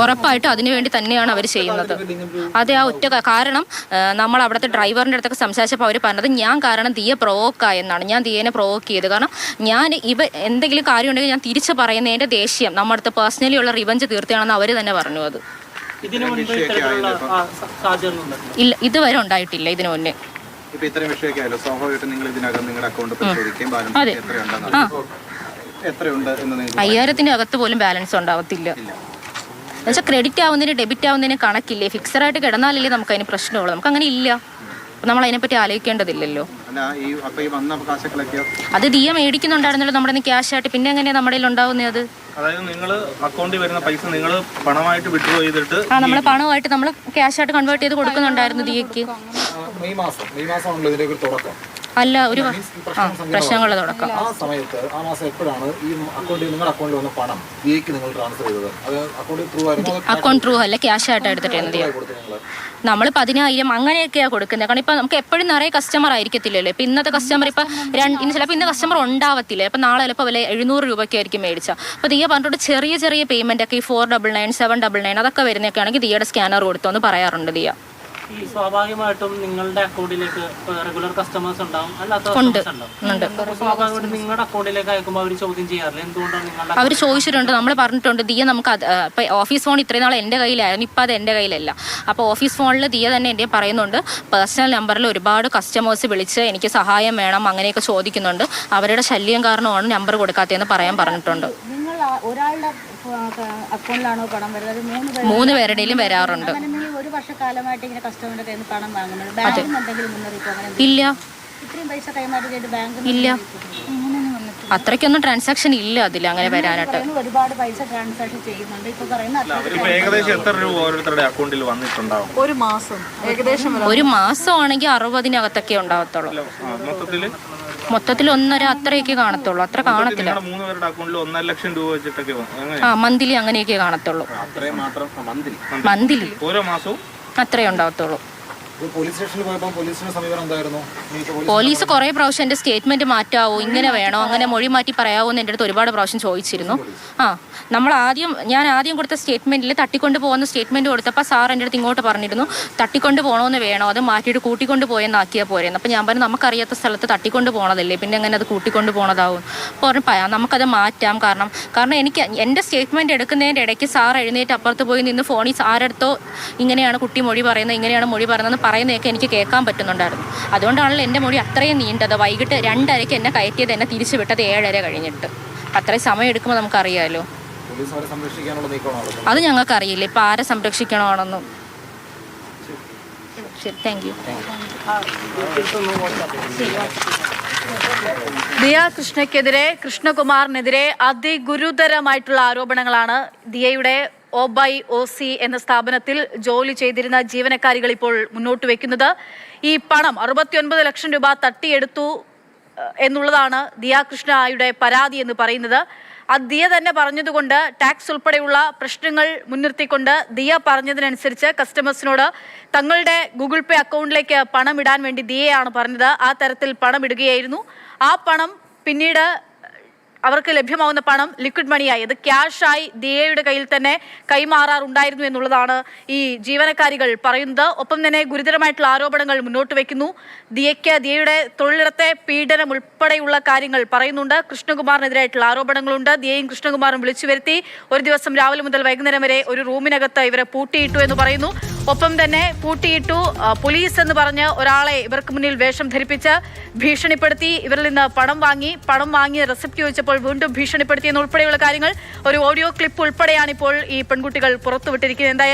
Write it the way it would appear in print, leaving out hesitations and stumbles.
ഉറപ്പായിട്ടും അതിനുവേണ്ടി തന്നെയാണ് അവർ ചെയ്യുന്നത്. അതെ, ആ ഒറ്റ കാരണം നമ്മൾ അവിടുത്തെ ഡ്രൈവറിൻ്റെ അടുത്തൊക്കെ സംസാരിച്ചപ്പോൾ അവർ പറഞ്ഞത് ഞാൻ കാരണം ദിയ പ്രൊവോക്കായെന്നാണ്. ഞാൻ ദിയേനെ പ്രൊവോക്ക് ചെയ്ത്, കാരണം ഞാൻ എന്തെങ്കിലും കാര്യം ഉണ്ടെങ്കിൽ ഞാൻ തിരിച്ച് പറയുന്നതിൻ്റെ ദേഷ്യം നമ്മുടെ അടുത്ത് പേഴ്സണലി ഉള്ള റിവഞ്ച് തീർത്തിയാണെന്ന് അവർ തന്നെ പറഞ്ഞു. അത് ഇല്ല, ഇതുവരെ ഉണ്ടായിട്ടില്ല. ഇതിനു മുന്നേ 5000-ന്റെ അകത്ത് പോലും ബാലൻസ് ഉണ്ടാവത്തില്ല. എന്നുവെച്ചാൽ ക്രെഡിറ്റ് ആവുന്നതിന് ഡെബിറ്റ് ആവുന്നതിന് കണക്കില്ലേ. ഫിക്സഡായിട്ട് കിടന്നാലല്ലേ നമുക്ക് അതിന് പ്രശ്നമുള്ളൂ. നമുക്ക് അങ്ങനെ ഇല്ല. നമ്മൾ അതിനെപ്പറ്റി ആലോചിക്കേണ്ടതില്ലല്ലോ. അത് ദിയ മേടിക്കുന്നുണ്ടായിരുന്നല്ലോ നമ്മുടെ ക്യാഷ് ആയിട്ട്. പിന്നെ എങ്ങനെയാ നമ്മുടെ ഉണ്ടാവുന്നത്? അത് അതായത് നിങ്ങൾ അക്കൗണ്ടിൽ വരുന്ന പൈസ നിങ്ങൾ പണമായിട്ട് വിഡ്രോ ചെയ്തിട്ട് നമ്മൾ പണമായിട്ട് നമ്മൾ ക്യാഷ് ആയിട്ട് കൺവേർട്ട് ചെയ്ത് കൊടുക്കുന്നുണ്ടായിരുന്നു ദിയക്ക്. അല്ല, ഒരു പ്രശ്നങ്ങളുടെ തുടക്കം. അക്കൗണ്ട് ത്രൂ അല്ല, ക്യാഷ് ആയിട്ട് എടുത്തിട്ട് എന്ത് ചെയ്യാം? നമ്മൾ 10,000 അങ്ങനെയൊക്കെയാണ് കൊടുക്കുന്നത്. കാരണം ഇപ്പം നമുക്ക് എപ്പോഴും നിറയെ കസ്റ്റമർ ആയിരിക്കത്തില്ലല്ലോ. ഇപ്പം ഇന്നത്തെ കസ്റ്റമർ ഇപ്പം ചിലപ്പോൾ ഇന്ന് കസ്റ്റമർ ഉണ്ടാവത്തില്ല. ഇപ്പം നാളെ ചിലപ്പോൾ വില 700 രൂപയ്ക്കായിരിക്കും മേടിച്ചാൽ. അപ്പോൾ ദിയ പറഞ്ഞിട്ട് ചെറിയ ചെറിയ പേയ്മെൻ്റ് ഒക്കെ ഈ 499, 799 അതൊക്കെ വരുന്നതൊക്കെ ആണെങ്കിൽ ദിയയുടെ സ്കാനർ കൊടുത്തോന്ന് പറയാറുണ്ട് ദിയ. ഈ സ്വാഭാവികമായിട്ടും നിങ്ങളുടെ അക്കൗണ്ടിലേക്ക് റെഗുലർ കസ്റ്റമേഴ്സ് ഉണ്ടാവും, അല്ലാത്ത സ്വാഭാവികമായിട്ടും നിങ്ങളുടെ അക്കൗണ്ടിലേക്ക് അയക്കുമ്പോൾ അവർ ചോദ്യം ചെയ്യാറില്ല എന്തുകൊണ്ടാണ് നിങ്ങളുടെ? അവർ ചോദിച്ചിട്ടുണ്ട്, നമ്മൾ പറഞ്ഞിട്ടുണ്ട് ദിയ നമുക്ക് ഇപ്പം ഓഫീസ് ഫോൺ ഇത്രയും നാൾ എൻ്റെ കയ്യിലായിരുന്നു, ഇപ്പം അത് എൻ്റെ കയ്യിലല്ല. അപ്പോൾ ഓഫീസ് ഫോണിൽ ദിയ തന്നെ എൻ്റെ പറയുന്നുണ്ട് പേഴ്സണൽ നമ്പറിൽ ഒരുപാട് കസ്റ്റമേഴ്സ് വിളിച്ച് എനിക്ക് സഹായം വേണം അങ്ങനെയൊക്കെ ചോദിക്കുന്നുണ്ട്. അവരുടെ ശല്യം കാരണമാണ് നമ്പർ കൊടുക്കാത്തതെന്ന് പറഞ്ഞിട്ടുണ്ട്. ഒരാളുടെ അക്കൗണ്ടിലാണോ പണം വരുന്നത്? 3 പേരുടെയും വരാറുണ്ട്. ഒരു വർഷക്കാലമായിട്ട് ഇങ്ങനെ കസ്റ്റമറിന്റെ കയ്യിൽ നിന്ന് പണം വാങ്ങുന്നത് ബാങ്കിന് എന്തെങ്കിലും മുന്നറിയിപ്പ് അങ്ങനെ ഇല്ല? ഇത്രയും പൈസ കൈമാറ്റം ചെയ്ത് ബാങ്കിന് ഇല്ല, അത്രയ്ക്കൊന്നും ട്രാൻസാക്ഷൻ ഇല്ല അതിൽ അങ്ങനെ വരാനായിട്ട്. ഒരുപാട് പൈസ ട്രാൻസാക്ഷൻ ചെയ്യുന്നുണ്ട്. ഇപ്പൊ പറയുന്ന ഏകദേശം എത്ര രൂപ ഓരോരുത്തരുടെ അക്കൗണ്ടിൽ വന്നിട്ടുണ്ടാവും? ഒരു മാസം ഏകദേശം 1 മാസമാണെങ്കിൽ 60-നകത്തൊക്കെ ഉണ്ടാവത്തുള്ളൂ. മൊത്തത്തിൽ 1.5 അത്രയൊക്കെ കാണത്തുള്ളൂ. അത്ര കാണത്തില്ല. 3 പേരുടെ അക്കൗണ്ടിൽ 1.5 ലക്ഷം രൂപ വെച്ചിട്ടൊക്കെ മന്ത്ലി അങ്ങനെയൊക്കെ കാണത്തുള്ളൂ. മന്ത്ലി ഓരോ മാസവും അത്രേ ഉണ്ടാവത്തുള്ളൂ. പോലീസ് കുറേ പ്രാവശ്യം എൻ്റെ സ്റ്റേറ്റ്മെന്റ് മാറ്റാവോ, ഇങ്ങനെ വേണോ, അങ്ങനെ മൊഴി മാറ്റി പറയാവോ എന്ന് എൻ്റെ അടുത്ത് ഒരുപാട് പ്രാവശ്യം ചോദിച്ചിരുന്നു. ഞാൻ ആദ്യം കൊടുത്ത സ്റ്റേറ്റ്മെന്റിൽ തട്ടിക്കൊണ്ട് പോകുന്ന സ്റ്റേറ്റ്മെന്റ് കൊടുത്തപ്പോൾ സാർ എൻ്റെ അടുത്ത് ഇങ്ങോട്ട് പറഞ്ഞിരുന്നു തട്ടിക്കൊണ്ട് പോകണമെന്ന് വേണോ, അത് മാറ്റിയിട്ട് കൂട്ടിക്കൊണ്ട് പോയെന്നാക്കിയാൽ പോരെന്ന്. അപ്പോൾ ഞാൻ പറഞ്ഞു നമുക്കറിയാത്ത സ്ഥലത്ത് തട്ടിക്കൊണ്ട് പോകണതല്ലേ, പിന്നെ എങ്ങനെ അത് കൂട്ടിക്കൊണ്ട് പോകണതാവും. പറഞ്ഞു നമുക്കത് മാറ്റാം. കാരണം എനിക്ക് എൻ്റെ സ്റ്റേറ്റ്മെന്റ് എടുക്കുന്നതിൻ്റെ ഇടയ്ക്ക് സാർ എഴുന്നേറ്റ് അപ്പുറത്ത് പോയി നിന്ന് ഫോണിൽ ആരടുത്തോ ഇങ്ങനെയാണ് കുട്ടി മൊഴി പറയുന്നത്, ഇങ്ങനെയാണ് മൊഴി പറയുന്നത് പറയുന്നതൊക്കെ എനിക്ക് കേൾക്കാൻ പറ്റുന്നുണ്ടായിരുന്നു. അതുകൊണ്ടാണല്ലോ എൻ്റെ മൊഴി അത്രയും നീണ്ടത്. വൈകിട്ട് 2:30 എന്നെ കയറ്റിയത്, എന്നെ തിരിച്ചു വിട്ടത് 7:30 കഴിഞ്ഞിട്ട്. അത്രയും സമയം എടുക്കുമ്പോൾ നമുക്കറിയാമല്ലോ. അത് ഞങ്ങൾക്കറിയില്ല ഇപ്പം ആരെ സംരക്ഷിക്കണമെന്നൊന്നും. ശരി, താങ്ക് യു. ദിയ കൃഷ്ണയ്ക്കെതിരെ, കൃഷ്ണകുമാറിനെതിരെ അതിഗുരുതരമായിട്ടുള്ള ആരോപണങ്ങളാണ്. ദിയയുടെ OBY എന്ന സ്ഥാപനത്തിൽ ജോലി ചെയ്തിരുന്ന ജീവനക്കാരികൾ ഇപ്പോൾ മുന്നോട്ട് വെക്കുന്നത്. ഈ പണം 69 ലക്ഷം രൂപ തട്ടിയെടുത്തു എന്നുള്ളതാണ് ദിയ കൃഷ്ണയുടെ പരാതി എന്ന് പറയുന്നത്. ദിയ തന്നെ പറഞ്ഞതുകൊണ്ട് ടാക്സ് ഉൾപ്പെടെയുള്ള പ്രശ്നങ്ങൾ മുൻനിർത്തിക്കൊണ്ട് ദിയ പറഞ്ഞതിനനുസരിച്ച് കസ്റ്റമേഴ്സിനോട് തങ്ങളുടെ ഗൂഗിൾ പേ അക്കൗണ്ടിലേക്ക് പണം ഇടാൻ വേണ്ടി ദിയയാണ് പറഞ്ഞത്. ആ തരത്തിൽ പണം ഇടുകയായിരുന്നു. ആ പണം പിന്നീട് അവർക്ക് ലഭ്യമാവുന്ന പണം ലിക്വിഡ് മണിയായി, അത് ക്യാഷായി ദിയയുടെ കയ്യിൽ തന്നെ കൈമാറാറുണ്ടായിരുന്നു എന്നുള്ളതാണ് ഈ ജീവനക്കാരികൾ പറയുന്നത്. ഒപ്പം തന്നെ ഗുരുതരമായിട്ടുള്ള ആരോപണങ്ങൾ മുന്നോട്ട് വയ്ക്കുന്നു. ദിയയുടെ തൊഴിലിടത്തെ പീഡനം ഉൾപ്പെടെയുള്ള കാര്യങ്ങൾ പറയുന്നുണ്ട്. കൃഷ്ണകുമാറിനെതിരായിട്ടുള്ള ആരോപണങ്ങളുണ്ട്. ദിയയും കൃഷ്ണകുമാറും വിളിച്ചു വരുത്തി ഒരു ദിവസം രാവിലെ മുതൽ വൈകുന്നേരം വരെ ഒരു റൂമിനകത്ത് ഇവരെ പൂട്ടിയിട്ടു എന്ന് പറയുന്നു. ഒപ്പം തന്നെ പൂട്ടിയിട്ടു, പോലീസ് എന്ന് പറഞ്ഞ് ഒരാളെ ഇവർക്ക് മുന്നിൽ വേഷം ധരിപ്പിച്ച് ഭീഷണിപ്പെടുത്തി, ഇവരിൽ നിന്ന് പണം വാങ്ങി റെസിപ്റ്റ് ചോദിച്ചപ്പോൾ വീണ്ടും ഭീഷണിപ്പെടുത്തി എന്നുൾപ്പെടെയുള്ള കാര്യങ്ങൾ, ഒരു ഓഡിയോ ക്ലിപ്പ് ഉൾപ്പെടെയാണ് ഇപ്പോൾ ഈ പെൺകുട്ടികൾ പുറത്തുവിട്ടിരിക്കുന്നത്. എന്തായാലും